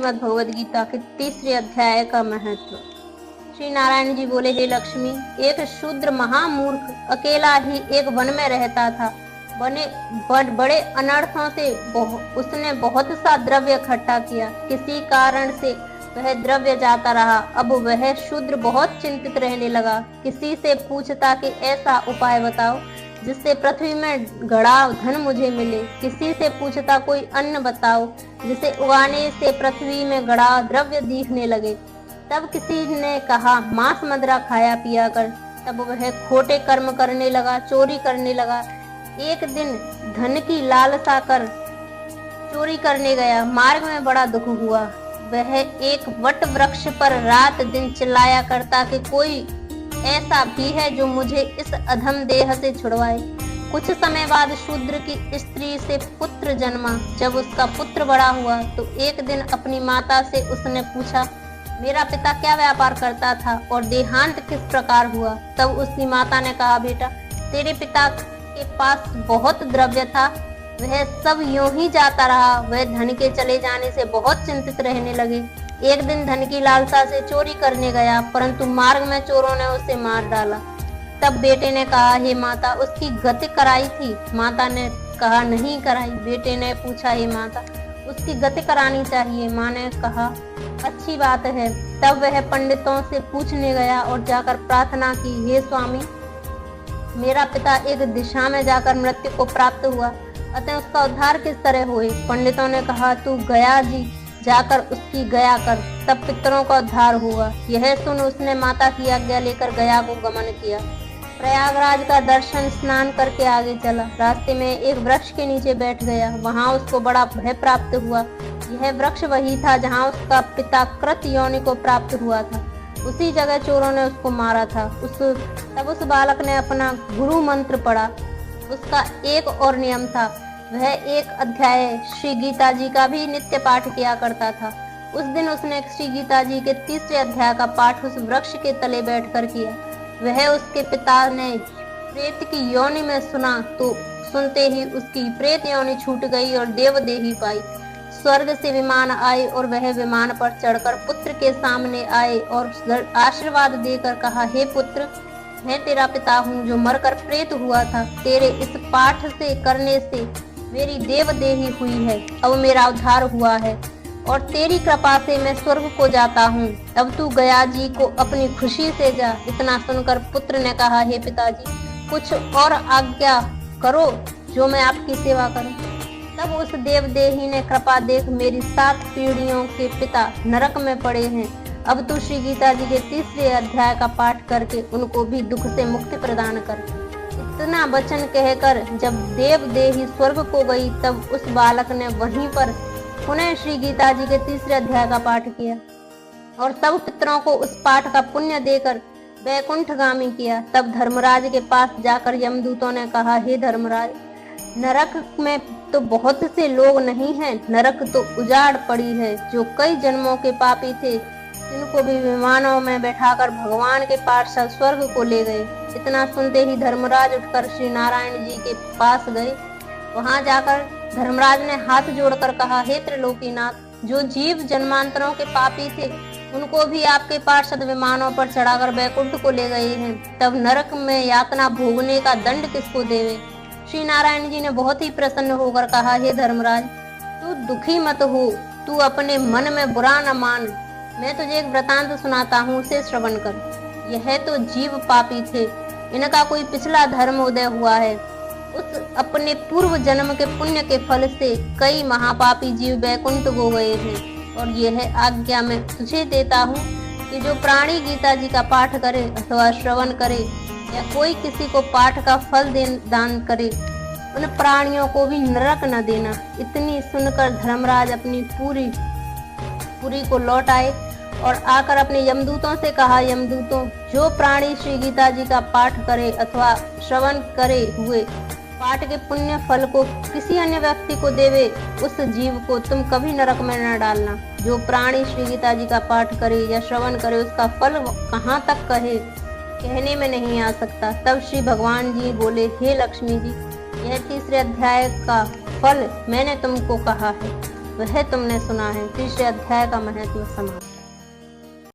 श्रीमद् भगवद गीता के 3रे अध्याय का महत्व। श्री नारायण जी बोले, हे लक्ष्मी, एक शूद्र महामूर्ख अकेला ही एक वन में रहता था। बड़े अनर्थों से उसने बहुत सा द्रव्य इकट्ठा किया। किसी कारण से वह द्रव्य जाता रहा। अब वह शूद्र बहुत चिंतित रहने लगा। किसी से पूछता कि ऐसा उपाय बताओ जिससे पृथ्वी में गड़ा धन मुझे मिले। किसी से पूछता कोई अन्न बताओ जिसे उगाने से पृथ्वी में गड़ा द्रव्य दिखने लगे। तब किसी ने कहा, मांस मदिरा खाया पिया कर। तब वह खोटे कर्म करने लगा, चोरी करने लगा। एक दिन धन की लालसा कर चोरी करने गया। मार्ग में बड़ा दुख हुआ। वह एक वट वृक्ष पर रात दिन चिल्लाया करता कि कोई ऐसा भी है जो मुझे इस अधम देह से छुड़वाए। कुछ समय बाद शूद्र की स्त्री से पुत्र जन्मा। जब उसका पुत्र बड़ा हुआ तो एक दिन अपनी माता से उसने पूछा, मेरा पिता क्या व्यापार करता था और देहांत किस प्रकार हुआ। तब उसकी माता ने कहा, बेटा, तेरे पिता के पास बहुत द्रव्य था, वह सब यूं ही जाता रहा। वह धन के चले जाने से बहुत चिंतित रहने लगे। एक दिन धन की लालसा से चोरी करने गया, परंतु मार्ग में चोरों ने उसे मार डाला। तब बेटे ने कहा, हे माता, उसकी गति कराई थी। माता ने कहा, नहीं कराई। बेटे ने पूछा, हे माता, उसकी गति करानी चाहिए। माँ ने कहा, अच्छी बात है। तब वह पंडितों से पूछने गया और जाकर प्रार्थना की, हे स्वामी, मेरा पिता एक दिशा में जाकर मृत्यु को प्राप्त हुआ, अतः उसका उद्धार किस तरह हुए। पंडितों ने कहा, तू गया जी जाकर उसकी गया कर, तब पितरों का उद्धार हुआ। यह सुन उसने माता की आज्ञा लेकर गया को गमन किया। प्रयागराज का दर्शन स्नान करके आगे चला। रास्ते में एक वृक्ष के नीचे बैठ गया। वहां उसको बड़ा भय प्राप्त हुआ। यह वृक्ष वही था जहां उसका पिता कृत योनि को प्राप्त हुआ था। उसी जगह चोरों ने उसको मारा था। तब उस बालक ने अपना गुरु मंत्र पढ़ा। उसका एक और नियम था, वह एक अध्याय श्री गीता जी का भी नित्य पाठ किया करता था। उस दिन उसने श्री गीता जी के 3रे अध्याय का पाठ उस वृक्ष के तले बैठकर किया। वह उसके पिता ने प्रेत की योनि में सुना तो सुनते ही उसकी प्रेत योनि छूट गई और देवदेही पाई। स्वर्ग से विमान आए और वह विमान पर चढ़कर पुत्र के सामने आए और आशीर्वाद देकर कहा, हे पुत्र, मैं तेरा पिता हूँ जो मरकर प्रेत हुआ था। तेरे इस पाठ से करने से मेरी देवदेही हुई है। अब मेरा उद्धार हुआ है और तेरी कृपा से मैं स्वर्ग को जाता हूँ। अब तू गया जी को अपनी खुशी से जा। इतना सुनकर पुत्र ने कहा, हे पिताजी, कुछ और आज्ञा करो जो मैं आपकी सेवा करूं। तब उस देवदेही ने कृपा देख, मेरी 7 पीढ़ियों के पिता नरक में पड़े हैं। अब तू श्री गीता जी के 3रे अध्याय का पाठ करके उनको भी दुख से मुक्ति प्रदान कर। इतना वचन कहकर जब देवदेही स्वर्ग को गई, तब उस बालक ने वहीं पर पुनः श्री गीता जी के 3रे अध्याय का पाठ किया और सब पितरों को उस पाठ का पुण्य देकर वैकुंठगामी किया। तब धर्मराज के पास जाकर यमदूतों ने कहा, हे धर्मराज, नरक में तो बहुत से लोग नहीं हैं, नरक तो उजाड़ पड़ी है। जो कई जन्मों के पापी थे, इनको भी विमानों में बैठाकर भगवान के पार्षद स्वर्ग को ले गए। इतना सुनते ही धर्मराज उठकर श्री नारायण जी के पास गए। वहां जाकर धर्मराज ने हाथ जोड़कर कहा, हे त्रिलोकीनाथ, जो जीव जन्मांतरों के पापी थे उनको भी आपके पार्षद विमानों पर चढ़ाकर बैकुंठ को ले गए हैं। तब नरक में यातना भोगने का दंड किसको देवे। श्री नारायण जी ने बहुत ही प्रसन्न होकर कहा, हे धर्मराज, तू दुखी मत हो, तू अपने मन में बुरा न मान। मैं तुझे एक वृतांत सुनाता हूँ, उसे श्रवण कर। यह तो जीव पापी थे, इनका कोई पिछला धर्म उदय हुआ है। उस अपने पूर्व जन्म के पुण्य के फल से कई महापापी जीव बैकुंठ को गए हैं। और यह आज्ञा मैं तुझे देता हूँ कि जो प्राणी गीता जी का पाठ करे अथवा श्रवण करे या कोई किसी को पाठ का फल दान करे, उन प्राणियों को भी नरक न देना। इतनी सुनकर धर्मराज अपनी पुरी को लौट आए और आकर अपने यमदूतों से कहा, यमदूतों, जो प्राणी श्री गीता जी का पाठ करे अथवा श्रवण करे हुए पाठ के पुण्य फल को किसी अन्य व्यक्ति को देवे, उस जीव को तुम कभी नरक में न डालना। जो प्राणी श्री गीता जी का पाठ करे या श्रवण करे, उसका फल कहाँ तक कहने में नहीं आ सकता। तब श्री भगवान जी बोले, हे लक्ष्मी जी, यह 3रे अध्याय का फल मैंने तुमको कहा है। वह तुमने सुना है। तीसरे अध्याय का महत्व समाप्त।